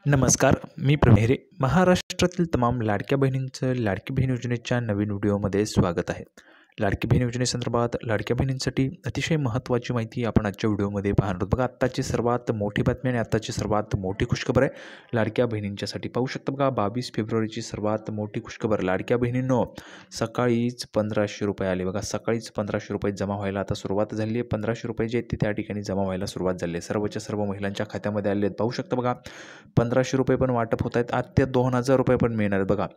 नमस्कार, मी प्रमेरे. महाराष्ट्रातील तमाम लाडक्या बहिणींचं लाडकी बहीण योजनेच्या नवीन व्हिडिओमध्ये स्वागत आहे. लाडकी बहीण योजनेसंदर्भात लाडक्या बहिणींसाठी अतिशय महत्त्वाची माहिती आपण आजच्या व्हिडिओमध्ये पाहणार आहोत. बघा, आत्ताची सर्वात मोठी बातमी आणि आत्ताची सर्वात मोठी खुशखबर आहे लाडक्या बहिणींच्यासाठी. पाहू शकता बघा, 22 फेब्रुवारीची सर्वात मोठी खुशखबर. लाडक्या बहिणींनो, सकाळीच 1500 रुपये आले. बघा, सकाळीच 1500 रुपये जमा व्हायला आता सुरुवात झाली आहे. 1500 रुपये जे आहेत ते त्या ठिकाणी जमा व्हायला सुरुवात झाली आहे. सर्वच्या सर्व महिलांच्या खात्यामध्ये आले आहेत. पाहू शकता बघा, 1500 रुपये पण वाटप होत आहेत. आज ते 2000 रुपये पण मिळणार आहेत. बघा,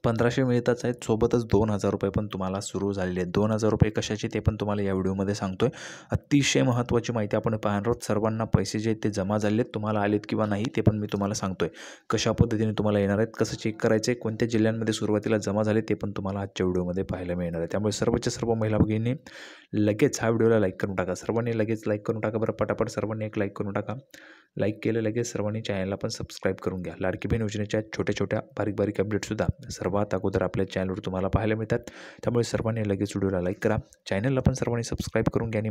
1500 मिळतच आहेत, सोबतच 2000 रुपये पण तुम्हाला सुरू झालेले आहेत. 2000 रुपये कशाचे ते पण तुम्हाला या व्हिडिओमध्ये सांगतोय. अतिशय महत्त्वाची माहिती आपण पाहणार आहोत. सर्वांना पैसे जे आहेत ते जमा झाले आहेत, तुम्हाला आलेत किंवा नाही ते पण मी तुम्हाला सांगतोय. कशा पद्धतीने तुम्हाला येणार आहेत, कसं चेक करायचं आहे, कोणत्या जिल्ह्यांमध्ये सुरुवातीला जमा झाले ते पण तुम्हाला आजच्या व्हिडिओमध्ये पाहायला मिळणार आहे. त्यामुळे सर्वच्या सर्व महिला भगिनींनी लगेच हा व्हिडिओला लाईक करून टाका. सर्वांनी लगेच लाईक करून टाका. बरं, पटापट सर्वांनी एक लाईक करून टाका. लाईक केलं लगेच सर्वांनी चॅनलला पण सबस्क्राईब करून घ्या. लाडकी बहीण योजनेच्या छोट्या छोट्या बारीक बारीक अपडेटसुद्धा सर्वात अगोदर आपल्या चॅनलवर तुम्हाला पाहायला मिळतात. त्यामुळे सर्वांनी लगेच व्हिडिओला लाईक करा, चॅनलला पण सर्वांनी सबस्क्राईब करून घ्या. आणि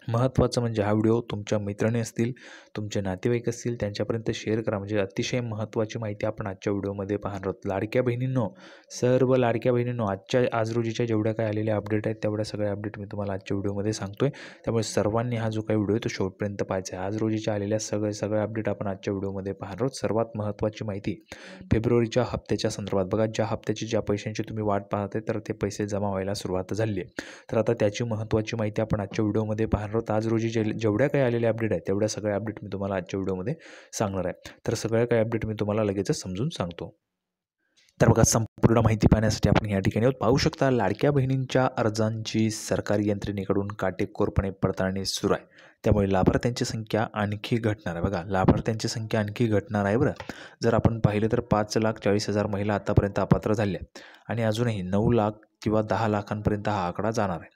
महत्त्वाचं म्हणजे हा व्हिडिओ तुमच्या मैत्रिणी असतील, तुमचे नातेवाईक असतील, त्यांच्यापर्यंत शेअर करा. म्हणजे अतिशय महत्त्वाची माहिती आपण आजच्या व्हिडिओमध्ये पाहणार आहोत. लाडक्या बहिणींनो, सर्व लाडक्या बहिणींनो, आज रोजीच्या जेवढ्या काही आलेल्या अपडेट आहेत तेवढ्या सगळ्या अपडेट मी तुम्हाला आजच्या व्हिडिओमध्ये सांगतोय. त्यामुळे सर्वांनी हा जो काही व्हिडिओ आहे तो शेवटपर्यंत पाहायचा आहे. आज रोजीच्या आलेल्या सगळ्या अपडेट आपण आजच्या व्हिडिओमध्ये पाहणार आहोत. सर्वात महत्त्वाची माहिती फेब्रुवारीच्या हप्त्याच्या संदर्भात. बघा, ज्या हप्त्याची ज्या पैशांची तुम्ही वाट पाहताय तर ते पैसे जमा व्हायला सुरुवात झाली आहे. तर आता त्याची महत्त्वाची माहिती आपण आजच्या व्हिडिओमध्ये पाहणार आहोत. आज रोजी जेवढ्या काही आलेल्या अपडेट आहेत तेवढ्या सगळ्या अपडेट मी तुम्हाला आजच्या व्हिडिओमध्ये सांगणार आहे. तर सगळ्या काही अपडेट मी तुम्हाला लगेचच समजून सांगतो. तर बघा, संपूर्ण माहिती पाहण्यासाठी आपण या ठिकाणी पाहू शकता. लाडक्या बहिणींच्या अर्जांची सरकारी यंत्रणेकडून काटेकोरपणे पडताळणी सुरू आहे. त्यामुळे लाभार्थ्यांची संख्या आणखी घटणार आहे. बघा, लाभार्थ्यांची संख्या आणखी घटणार आहे. बरं, जर आपण पाहिलं तर 5,40,000 महिला आतापर्यंत अपात्र झाल्या आणि अजूनही 9 लाख किंवा 10 लाखांपर्यंत हा आकडा जाणार आहे.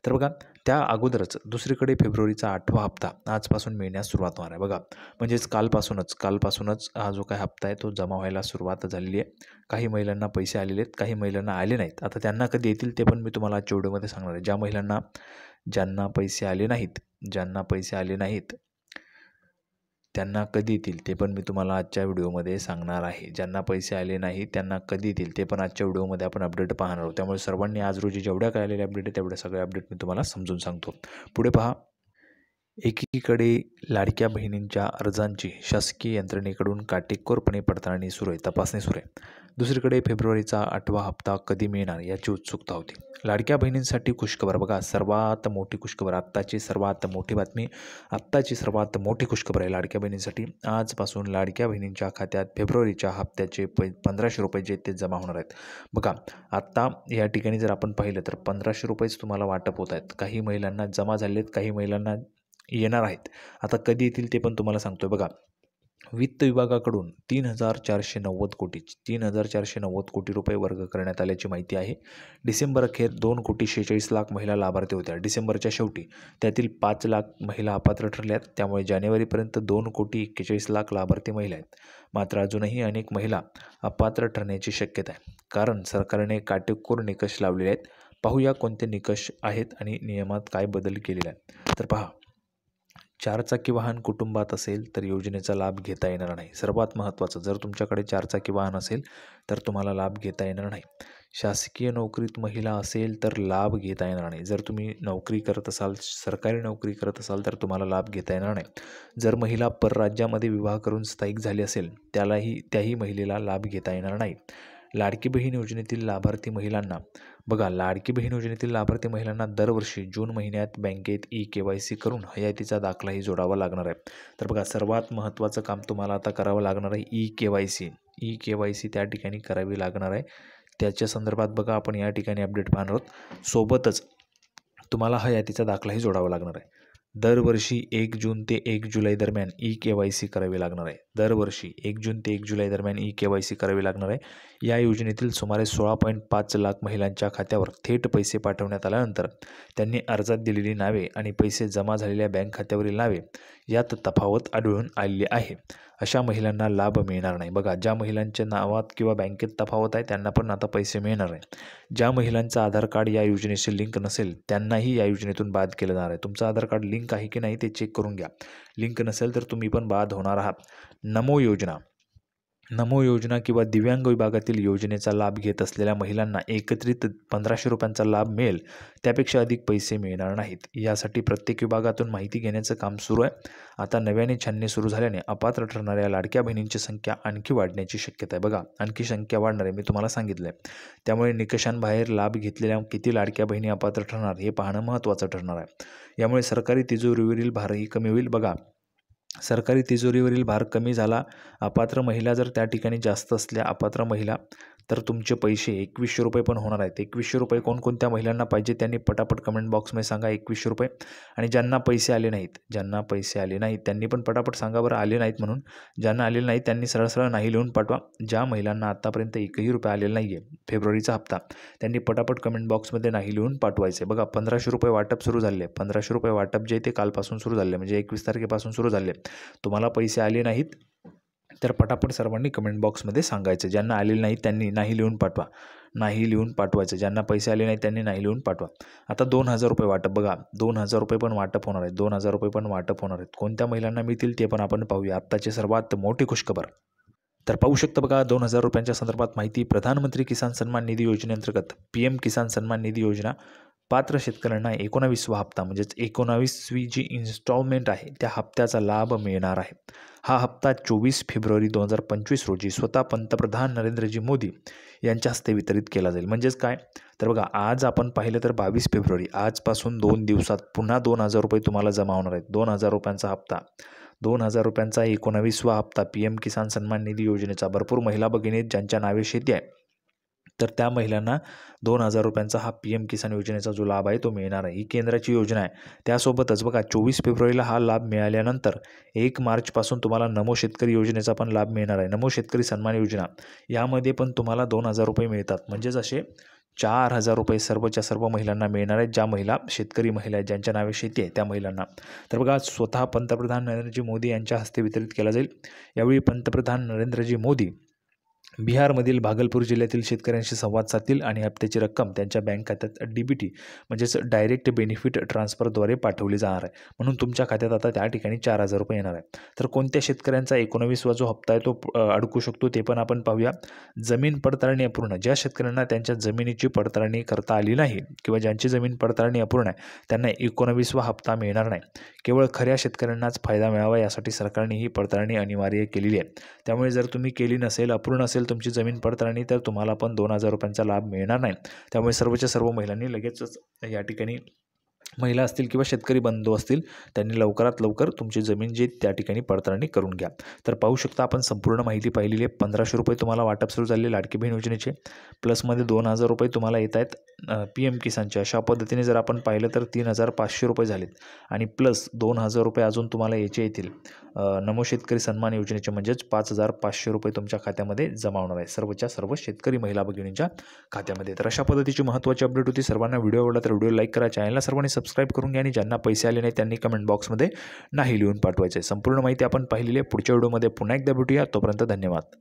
तर बघा, त्या अगोदरच दुसरीकडे फेब्रुवारीचा 8वा हप्ता आजपासून मिळण्यास सुरुवात होणार आहे. बघा, म्हणजेच कालपासूनच हा जो काही हप्ता आहे तो जमा व्हायला सुरुवात झालेली आहे. काही महिलांना पैसे आलेले आहेत, काही महिलांना आले नाहीत. आता त्यांना कधी येतील ते पण मी तुम्हाला आजच्या व्हिडिओमध्ये सांगणार आहे. ज्यांना पैसे आले नाहीत त्यांना कधी येतील ते पण मी तुम्हाला आजच्या व्हिडिओमध्ये सांगणार आहे. ज्यांना पैसे आले नाहीत त्यांना कधी येतील ते पण आजच्या व्हिडिओमध्ये आपण अपडेट पाहणार आहोत. त्यामुळे सर्वांनी आज रोजी जेवढ्या काय आलेल्या अपडेट आहे तेवढ्या सगळ्या अपडेट मी तुम्हाला समजून सांगतो. पुढे पहा. एकीकडे लाडक्या बहिणींच्या अर्जांची शासकीय यंत्रणेकडून काटेकोरपणे पडताळणी सुरू आहे, तपासणी सुरू आहे. दुसरीकडे फेब्रुवारीचा 8वा हप्ता कधी मिळणार याची उत्सुकता होती. लाडक्या बहिणींसाठी खुशखबर. बघा, सर्वात मोठी खुशखबर, आत्ताची सर्वात मोठी बातमी, आत्ताची सर्वात मोठी खुशखबर आहे लाडक्या बहिणींसाठी. आजपासून लाडक्या बहिणींच्या खात्यात फेब्रुवारीच्या हप्त्याचे 1500 रुपये जे ते जमा होणार आहेत. बघा, आत्ता या ठिकाणी जर आपण पाहिलं तर 1500 रुपयेच तुम्हाला वाटप होत आहेत. काही महिलांना जमा झाले आहेत, काही महिलांना येणार आहेत. आता कधी येतील ते पण तुम्हाला सांगतोय. बघा, वित्त विभागाकडून 3,490 कोटी रुपये वर्ग करण्यात आल्याची माहिती आहे. डिसेंबर अखेर 2,46,00,000 महिला लाभार्थी होत्या. डिसेंबरच्या शेवटी त्यातील 5 लाख महिला अपात्र ठरल्यात. त्यामुळे जानेवारीपर्यंत 2,41,00,000 लाभार्थी महिला आहेत. मात्र अजूनही अनेक महिला अपात्र ठरण्याची शक्यता आहे, कारण सरकारने काटेकोर निकष लावलेले आहेत. पाहूया कोणते निकष आहेत आणि नियमात काय बदल केलेले आहेत. तर पहा, 4 चाकी वाहन कुटुंबात असेल तर योजनेचा लाभ घेता येणार नाही. सर्वात महत्त्वाचं, जर तुमच्याकडे 4 चाकी वाहन असेल तर तुम्हाला लाभ घेता येणार नाही. शासकीय नोकरीत महिला असेल तर लाभ घेता येणार नाही. जर तुम्ही नोकरी करत असाल, सरकारी नोकरी करत असाल तर तुम्हाला लाभ घेता येणार नाही. जर महिला परराज्यामध्ये विवाह करून स्थायिक झाली असेल त्याही महिलेला लाभ घेता येणार नाही. लाडकी बहीण योजनेतील लाभार्थी महिलांना दरवर्षी जून महिन्यात बँकेत KYC करून हयातीचा दाखलाही जोडावा लागणार आहे. तर बघा, सर्वात महत्त्वाचं काम तुम्हाला आता करावं लागणार आहे KYC त्या ठिकाणी करावी लागणार आहे. त्याच्या संदर्भात बघा, आपण या ठिकाणी अपडेट पाहणार आहोत. सोबतच तुम्हाला हयातीचा दाखलाही जोडावा लागणार आहे. दरवर्षी 1 जून ते 1 जुलै दरम्यान KYC करावी लागणार आहे. दरवर्षी 1 जून ते 1 जुलै दरम्यान KYC करावी लागणार आहे. या योजनेतील सुमारे 16.5 लाख महिलांच्या खात्यावर थेट पैसे पाठवण्यात आल्यानंतर त्यांनी अर्जात दिलेली नावे आणि पैसे जमा झालेल्या बँक खात्यावरील नावे यात तफावत आढळून आलेली आहे. अशा महिलांना लाभ मिळणार नाही. बघा, ज्या महिलांच्या नावात किंवा बँकेत तफावत आहे त्यांना पण आता पैसे मिळणार आहे. ज्या महिलांचं आधार कार्ड या योजनेशी लिंक नसेल त्यांनाही या योजनेतून बाद केलं जाणार आहे. तुमचं आधार कार्ड लिंक आहे की नाही ते चेक करून घ्या. लिंक नसेल तर तुम्ही पण बाद होणार आहात. नमो योजना किंवा दिव्यांग विभागातील योजनेचा लाभ घेत असलेल्या महिलांना एकत्रित 1500 रुपयांचा लाभ मिळेल, त्यापेक्षा अधिक पैसे मिळणार नाहीत. यासाठी प्रत्येक विभागातून माहिती घेण्याचं काम सुरू आहे. आता नव्याने छाननी सुरू झाल्याने अपात्र ठरणाऱ्या लाडक्या बहिणींची संख्या आणखी वाढण्याची शक्यता आहे. बघा, आणखी संख्या वाढणार आहे, मी तुम्हाला सांगितलं आहे. त्यामुळे निकषांबाहेर लाभ घेतलेल्या किती लाडक्या बहिणी अपात्र ठरणार हे पाहणं महत्त्वाचं ठरणार आहे. यामुळे सरकारी तिजोरीवरील भारही कमी होईल. बघा, सरकारी तिजोरीवरील भार कमी झाला. अपात्र महिला जर त्या ठिकाणी जास्त असल्या, अपात्र महिला, तर तुमचे पैसे 2100 रुपये पण होणार आहेत. 2100 रुपये कोणकोणत्या महिलांना पाहिजे त्यांनी पटापट कमेंट बॉक्समध्ये सांगा 2100 रुपये. आणि ज्यांना पैसे आले नाहीत त्यांनी पण पटापट सांगा बरं आले नाहीत म्हणून. ज्यांना आलेले नाहीत त्यांनी सरळ नाही लिहून पाठवा. ज्या महिलांना आतापर्यंत एकही रुपये आलेला नाही आहे फेब्रुवारीचा हप्ता, त्यांनी पटापट कमेंट बॉक्समध्ये नाही लिहून पाठवायचे. बघा, 1500 रुपये वाटप सुरू झाले. 1500 रुपये वाटप जे ते कालपासून सुरू झाले, म्हणजे 21 तारखेपासून सुरू झाले. तुम्हाला पैसे आले नाहीत तर पटापट सर्वांनी कमेंट बॉक्समध्ये सांगायचं. ज्यांना आलेले नाहीत त्यांनी नाही लिहून पाठवायचं. ज्यांना पैसे आले नाहीत त्यांनी नाही लिहून पाठवा. आता 2000 रुपये वाटप. बघा, 2000 रुपये पण वाटप होणार आहेत. 2000 रुपये पण वाटप होणार आहेत. कोणत्या महिलांना मिळतील ते पण आपण पाहूया. आत्ताची सर्वात मोठी खुशखबर. तर पाहू शकता बघा, 2000 रुपयांच्या संदर्भात माहिती. प्रधानमंत्री किसान सन्मान निधी योजनेअंतर्गत PM किसान सन्मान निधी योजना पात्र शेतकऱ्यांना 19वा हप्ता, म्हणजेच 19वी जी इन्स्टॉलमेंट आहे त्या हप्त्याचा लाभ मिळणार आहे. हा हप्ता 24 फेब्रुवारी 2025 रोजी स्वतः पंतप्रधान नरेंद्रजी मोदी यांच्या हस्ते वितरित केला जाईल. म्हणजेच काय, तर बघा, आज आपण पाहिलं तर 22 फेब्रुवारी, आजपासून 2 दिवसात पुन्हा 2000 रुपये तुम्हाला जमा होणार आहेत. 2000 रुपयांचा हप्ता, 2000 रुपयांचा 19वा हप्ता PM किसान सन्मान निधी योजनेचा. भरपूर महिला भगिनी ज्यांच्या नावे शेती आहे तर त्या महिलांना 2000 रुपयांचा हा PM किसान योजनेचा जो लाभ आहे तो मिळणार आहे. ही केंद्राची योजना आहे. त्यासोबतच बघा, 24 फेब्रुवारीला हा लाभ मिळाल्यानंतर 1 मार्चपासून तुम्हाला नमो शेतकरी योजनेचा पण लाभ मिळणार आहे. नमो शेतकरी सन्मान योजना, यामध्ये पण तुम्हाला 2000 रुपये मिळतात. म्हणजेच असे 4000 रुपये सर्वच्या सर्व महिलांना मिळणार आहेत, ज्या महिला शेतकरी महिला आहेत, ज्यांच्या नावे शेती आहे त्या महिलांना. तर बघा, स्वतः पंतप्रधान नरेंद्रजी मोदी यांच्या हस्ते वितरित केला जाईल. यावेळी पंतप्रधान नरेंद्रजी मोदी बिहारमधील भागलपूर जिल्ह्यातील शेतकऱ्यांशी संवाद साधतील आणि हप्त्याची रक्कम त्यांच्या बँक खात्यात DBT म्हणजेच डायरेक्ट बेनिफिट ट्रान्सफरद्वारे पाठवली जाणार आहे. म्हणून तुमच्या खात्यात आता त्या ठिकाणी 4000 रुपये येणार आहे. तर कोणत्या शेतकऱ्यांचा 19वा जो हप्ता आहे तो अडकू शकतो ते पण आपण पाहूया. जमीन पडताळणी अपूर्ण, ज्या शेतकऱ्यांना त्यांच्या जमिनीची पडताळणी करता आली नाही किंवा ज्यांची जमीन पडताळणी अपूर्ण आहे त्यांना 19वा हप्ता मिळणार नाही. केवळ खऱ्या शेतकऱ्यांनाच फायदा मिळावा यासाठी सरकारने ही पडताळणी अनिवार्य केलेली आहे. त्यामुळे जर तुम्ही केली नसेल, अपूर्ण असेल तुमची जमीन पडताळणी, तर तुम्हाला पण 2000 रुपयांचा लाभ मिळणार नाही. त्यामुळे सर्वच्या सर्व महिलांनी लगेचच या ठिकाणी, महिला असतील किंवा शेतकरी बंधू असतील, त्यांनी लवकरात लवकर तुमची जमीन जी त्या ठिकाणी पडताळणी करून घ्या. तर पाहू शकता आपण संपूर्ण माहिती पाहिलेली आहे. 1500 रुपये तुम्हाला वाटप सुरू झाले लाडकी बहीण योजनेचे, प्लसमध्ये 2000 रुपये तुम्हाला येत आहेत PM किसानचे. अशा पद्धतीने जर आपण पाहिलं तर 3500 रुपये झालेत आणि प्लस 2000 रुपये अजून तुम्हाला याचे येतील नमो शेतकरी सन्मान योजनेचे, म्हणजेच 5500 रुपये तुमच्या खात्यामध्ये जमा होणार आहे, सर्वच्या सर्व शेतकरी महिला भगिनींच्या खात्यामध्ये. तर अशा पद्धतीची महत्त्वाची अपडेट होती. सर्वांना व्हिडिओ आवडला तर व्हिडिओ लाईक करा, चॅनलला सर्वांनी सबस्क्राईब करून घ्या आणि ज्यांना पैसे आले नाही त्यांनी कमेंट बॉक्समध्ये नाही लिहून पाठवायचे. संपूर्ण माहिती आपण पाहिलेली आहे. पुढच्या व्हिडिओमध्ये पुन्हा एकदा भेटूया. तोपर्यंत धन्यवाद.